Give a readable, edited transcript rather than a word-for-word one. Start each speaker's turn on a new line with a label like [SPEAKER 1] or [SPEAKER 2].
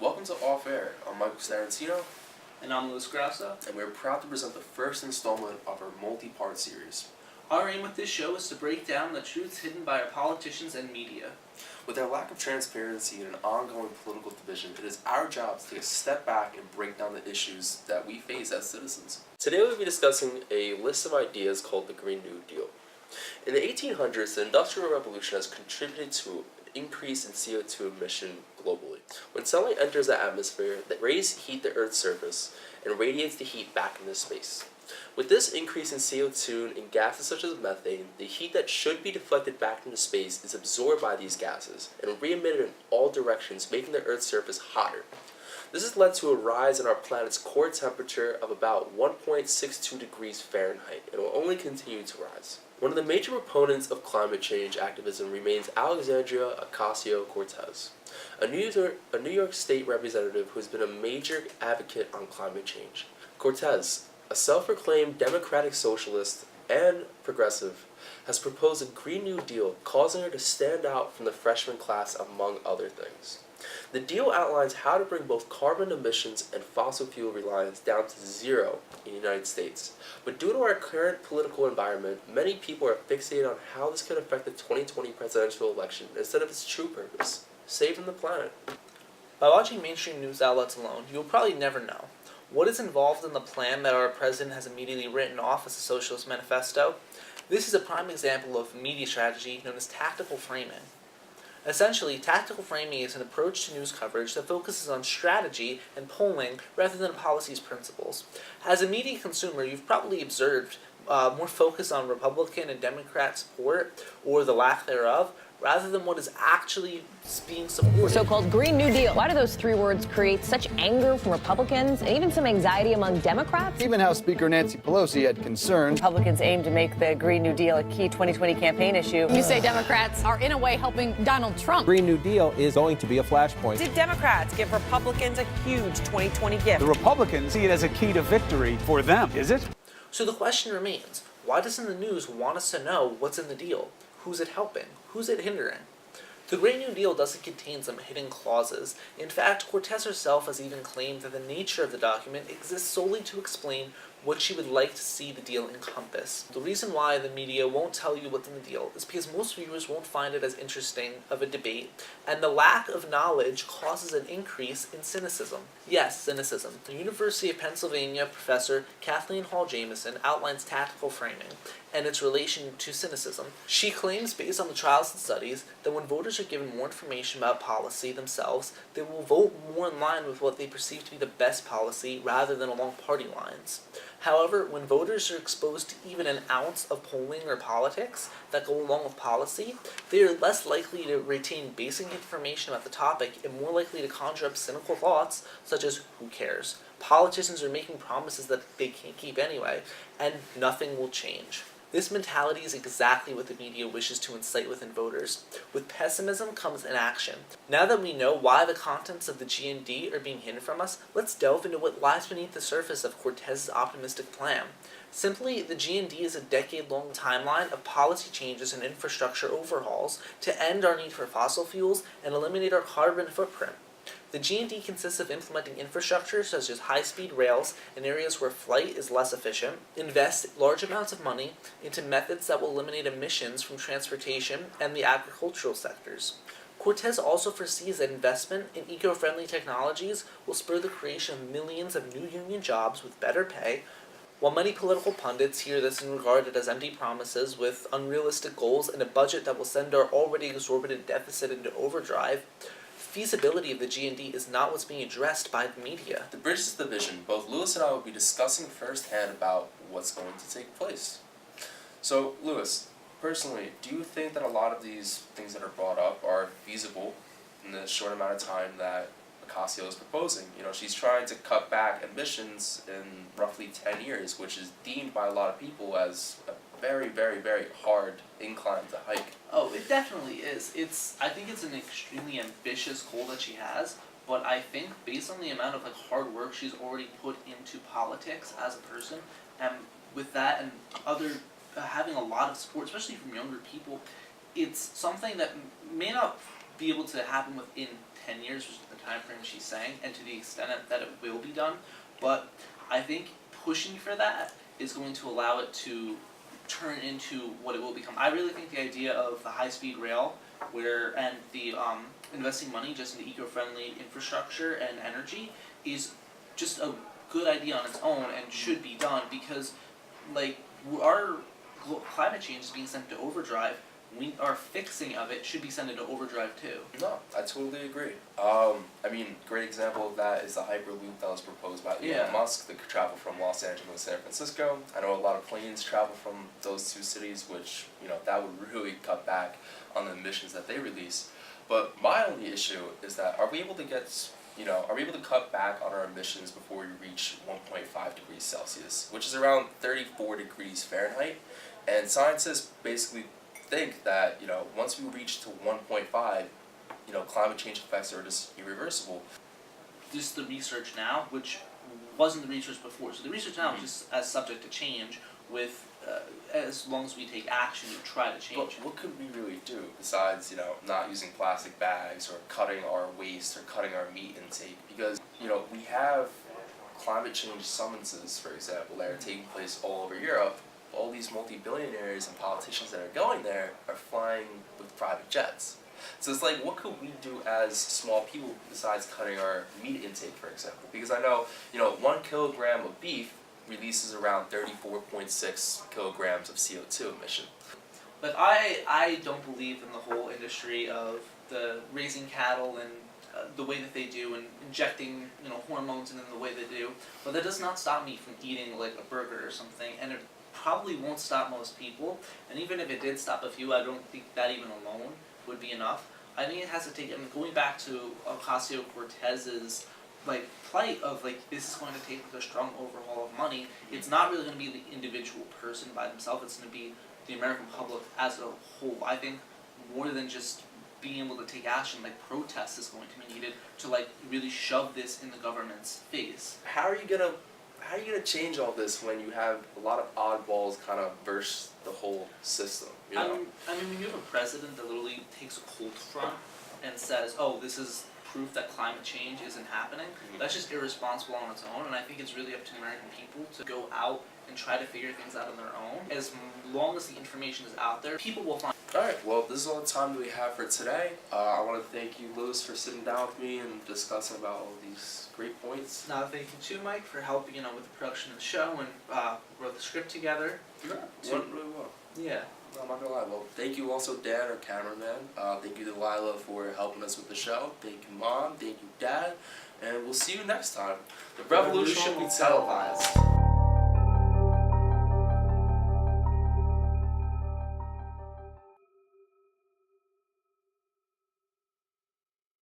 [SPEAKER 1] Welcome to Off Air. I'm Michael Starantino,
[SPEAKER 2] And I'm Louis Grasso.
[SPEAKER 1] and we're proud to present the first installment of our multi-part series.
[SPEAKER 2] Our aim with this show is to break down the truths hidden by our politicians and media.
[SPEAKER 1] With our lack of transparency and an ongoing political division, it is our job to take a step back and break down the issues that we face as citizens. Today we'll be discussing a list of ideas called the Green New Deal. In the 1800s, the Industrial Revolution has contributed to an increase in CO2 emission globally. When sunlight enters the atmosphere, the rays heat the Earth's surface and radiates the heat back into space. With this increase in CO2 and gases such as methane, the heat that should be deflected back into space is absorbed by these gases and re-emitted in all directions, making the Earth's surface hotter. This has led to a rise in our planet's core temperature of about 1.62 degrees Fahrenheit, and will only continue to rise. One of the major proponents of climate change activism remains Alexandria Ocasio-Cortez, a New York State representative who has been a major advocate on climate change. Cortez, a self-proclaimed democratic socialist and progressive, has proposed a Green New Deal, causing her to stand out from the freshman class among other things. The deal outlines how to bring both carbon emissions and fossil fuel reliance down to zero in the United States. But due to our current political environment, many people are fixated on how this could affect the 2020 presidential election instead of its true purpose, saving the planet.
[SPEAKER 2] By watching mainstream news outlets alone, you'll probably never know what is involved in the plan that our president has immediately written off as a socialist manifesto. This is a prime example of media strategy known as tactical framing. Essentially, tactical framing is an approach to news coverage that focuses on strategy and polling rather than policy's principles. As a media consumer, you've probably observed more focus on Republican and Democrat support, or the lack thereof, rather than what is actually being supported.
[SPEAKER 3] So-called Green New Deal. Why do those three words create such anger from Republicans and even some anxiety among Democrats?
[SPEAKER 4] Even House Speaker Nancy Pelosi had concerns.
[SPEAKER 3] Republicans aim to make the Green New Deal a key 2020 campaign issue.
[SPEAKER 5] You say Democrats are in a way helping Donald Trump.
[SPEAKER 6] Green New Deal is going to be a flashpoint.
[SPEAKER 7] Did Democrats give Republicans a huge 2020 gift?
[SPEAKER 8] The Republicans see it as a key to victory for them, is it?
[SPEAKER 2] So the question remains, why doesn't the news want us to know what's in the deal? Who's it helping? Who's it hindering? The Green New Deal doesn't contain some hidden clauses. In fact, Cortez herself has even claimed that the nature of the document exists solely to explain what she would like to see the deal encompass. The reason why the media won't tell you what's in the deal is because most viewers won't find it as interesting of a debate, and the lack of knowledge causes an increase in cynicism. Yes, cynicism. The University of Pennsylvania professor Kathleen Hall Jamieson outlines tactical framing and its relation to cynicism. She claims, based on the trials and studies, that when voters are given more information about policy themselves, they will vote more in line with what they perceive to be the best policy rather than along party lines. However, when voters are exposed to even an ounce of polling or politics that go along with policy, they are less likely to retain basic information about the topic and more likely to conjure up cynical thoughts such as, who cares? Politicians are making promises that they can't keep anyway, and nothing will change. This mentality is exactly what the media wishes to incite within voters. With pessimism comes inaction. Now that we know why the contents of the GND are being hidden from us, let's delve into what lies beneath the surface of Cortez's optimistic plan. Simply, the GND is a decade-long timeline of policy changes and infrastructure overhauls to end our need for fossil fuels and eliminate our carbon footprint. The GND consists of implementing infrastructure such as high-speed rails in areas where flight is less efficient, invest large amounts of money into methods that will eliminate emissions from transportation and the agricultural sectors. Cortez also foresees that investment in eco-friendly technologies will spur the creation of millions of new union jobs with better pay. While many political pundits hear this and regard it as empty promises with unrealistic goals and a budget that will send our already exorbitant deficit into overdrive, feasibility of the GND is not what's being addressed by the media.
[SPEAKER 1] To bridge this division, both Lewis and I will be discussing firsthand about what's going to take place. So, Lewis, personally, do you think that a lot of these things that are brought up are feasible in the short amount of time that Ocasio is proposing? You know, she's trying to cut back emissions in roughly 10 years, which is deemed by a lot of people as a very, very, very hard incline to hike.
[SPEAKER 2] Oh, it definitely is. I think it's an extremely ambitious goal that she has, but I think based on the amount of hard work she's already put into politics as a person, and with that and other having a lot of support, especially from younger people, it's something that may not be able to happen within 10 years, which is the time frame she's saying, and to the extent that it will be done. But I think pushing for that is going to allow it to turn into what it will become. I really think the idea of the high-speed rail, and the investing money just into eco-friendly infrastructure and energy is just a good idea on its own and should be done, because like our climate change is being sent to overdrive. Our fixing of it should be sent into overdrive too.
[SPEAKER 1] No, I totally agree. I mean, great example of that is the Hyperloop that was proposed by Elon Musk that could travel from Los Angeles to San Francisco. I know a lot of planes travel from those two cities, which, that would really cut back on the emissions that they release. But my only issue is that are we able to cut back on our emissions before we reach 1.5 degrees Celsius, which is around 34 degrees Fahrenheit? And scientists basically think that, once we reach to 1.5, climate change effects are just irreversible.
[SPEAKER 2] Just the research now, which wasn't the research before. So the research now is just as subject to change with, as long as we take action to try to change.
[SPEAKER 1] But what could we really do besides, not using plastic bags or cutting our waste or cutting our meat intake? Because, we have climate change summonses, for example, that are taking place all over Europe. All these multi-billionaires and politicians that are going there are flying with private jets. So it's like, what could we do as small people besides cutting our meat intake, for example? Because I know, 1 kilogram of beef releases around 34.6 kilograms of CO2 emission.
[SPEAKER 2] But I don't believe in the whole industry of the raising cattle and the way that they do and injecting hormones in them the way they do. But that does not stop me from eating like a burger or something, and it probably won't stop most people. And even if it did stop a few, I don't think that even alone would be enough. I think it has to take, going back to Ocasio-Cortez's plight of this is going to take a strong overhaul of money. It's not really going to be the individual person by themselves. It's going to be the American public as a whole. I think more than just being able to take action, protest is going to be needed to really shove this in the government's face.
[SPEAKER 1] How are you gonna change all this when you have a lot of oddballs kind of burst the whole system?
[SPEAKER 2] I mean, when you have a president that literally takes a cold front and says, "Oh, this is proof that climate change isn't happening," that's just irresponsible on its own. And I think it's really up to the American people to go out and try to figure things out on their own. As long as the information is out there, people will find.
[SPEAKER 1] Alright, well, this is all the time that we have for today. I want to thank you, Lewis, for sitting down with me and discussing about all these great points.
[SPEAKER 2] Now, thank you too, Mike, for helping with the production of the show and wrote the script together.
[SPEAKER 1] Yeah, went really well.
[SPEAKER 2] Yeah.
[SPEAKER 1] No, I'm not gonna lie. Well, thank you also, Dan, our cameraman. Thank you to Lila for helping us with the show. Thank you, Mom. Thank you, Dad. And we'll see you next time. The revolution will be televised.